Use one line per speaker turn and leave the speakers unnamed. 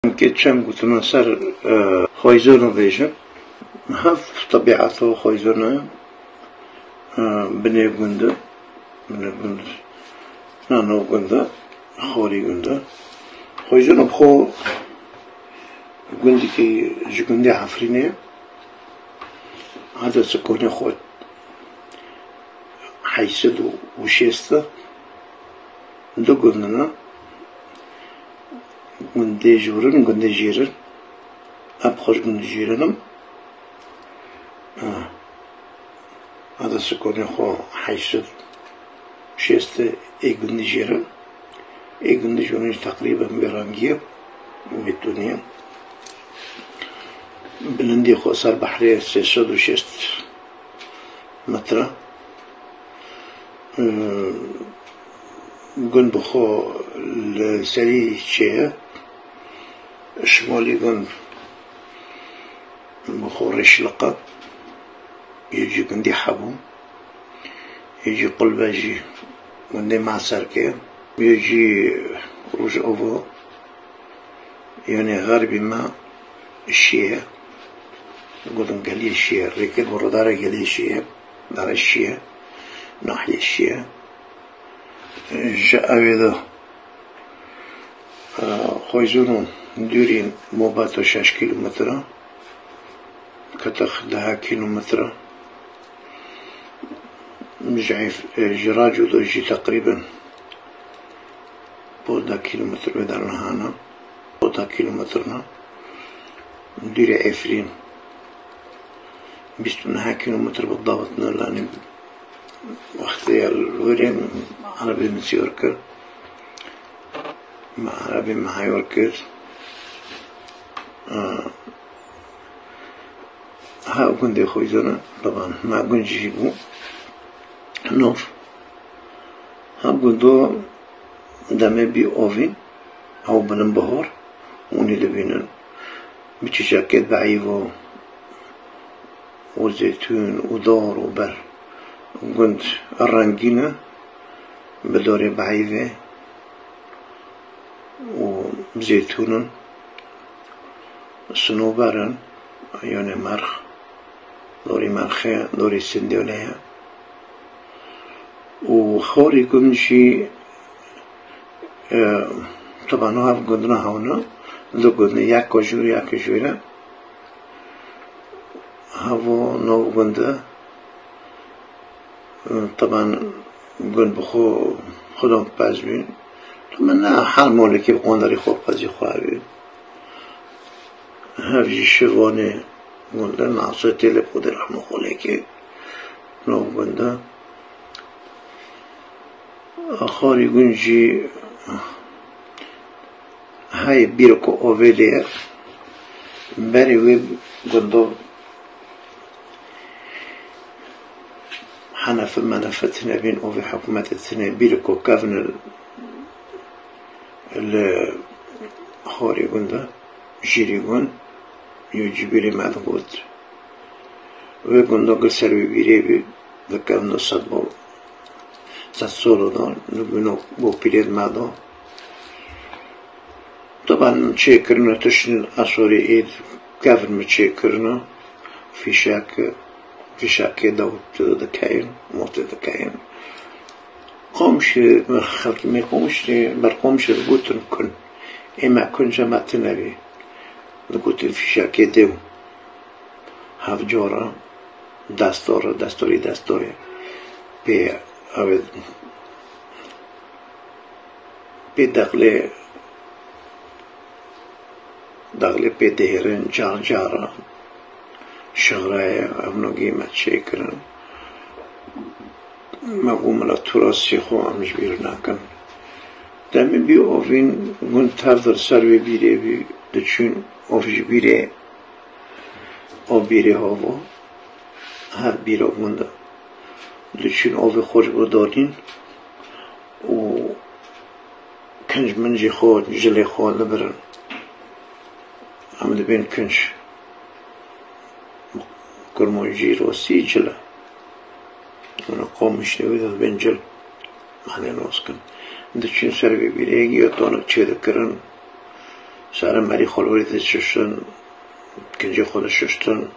كيتشام قلت سر خويزون بيجن هف طبيعته خويزون بني قندا نانو قندا خوري قندا خويزون بخو قندي كي جقندي عفريني هذا سكوني خود حيسد وشيستا دو قندنا قندي جورن قندي جيرن أبخش قندي جيرنم هذا سكوني خو حيسد وشيستا اي قندي جيرن اي قندي جورن تقريبا برانجية بالدنيا بلندي خو صار بحرية سيسد وشيست مترا قن بخو السري شيء شمالي قن بخو رشلقة يجي قندي حبو يجي قلباجي قندي معصر كي يجي روج أوفو يعني غربي ما الشيء قلن قالي الشيء ركض وردارة قالي الشيء دار الشيء ناحية الشيء جاء هذا خويزونو نديرين موباتو 6 كيلومتر كتخ 10 كيلومتر مجعف جراجو دوجي تقريبا بودا كيلومتر بدرنا هانا بودا كيلومترنا ندير عفرين 29 كيلومتر بالضبط لاني وقتها الورين عربي مسيوركر مع عربي مع يوركر ها قندي خويزونا طبعا ما قند جيبو نوف ها قندو دامي بي اوفين او بنبهور وني لبينن بيتي جاكيت بعيفو وزيتون ودور وبر قند الرنجينة بدوري بعيفة وزيتون صنوبرا يعني مرخ دوري مرخة دوري سندوليها وخوري كمشي طبعا هاف قدنا هونا دو قدنا ياكو جورا هافو نو قندا طبعا قن بخو خودم باز بین طبعا نه حال مالکی قندری خوب پزی خوابی هرجی شوانه قنده نعصه تیل خود رحمه خوله که نو قنده آخاری گنجی های بیرکو اویلیه بری وی قندو حنف منفتنا بين أو في حكومتنا بيركو كافن الخوري قندا جيري قن يجبري مذقوت ويقندو قصر بيري ذكرنا صدبو صدصولو دون نبنو بو بيريد مادو طبعا تشيكرنا تشن أصوري إيد كافن متشيكرنا في شاك دوت دكاين موت دكاين قومش خلق ما قومش برقومش القوت نكون إما كن جمعت نبي القوت في شاك دو هاف جورا دستوري بي أود بي داخلي بي دهرن جارا شغرايا ابنو قيمة شكرا مقوم التراثي خو عمش بيرناكن دامي بي اوفين قنت هفضل سروي بيري بي دچون اوفش بيري او بيري هاو هر بيرا قنده دچون اوفي خوش بدارين و كنج منجي خود جلي خود لبرن عمد بين كنج كرمونجي روسي جلا أنا قوم مشتوي ذا بنجل معناه نوسكن دشين سربي بيريجي يطونك شيء ذكرن سر مری خلوری ششتن کنجه خودش ششتن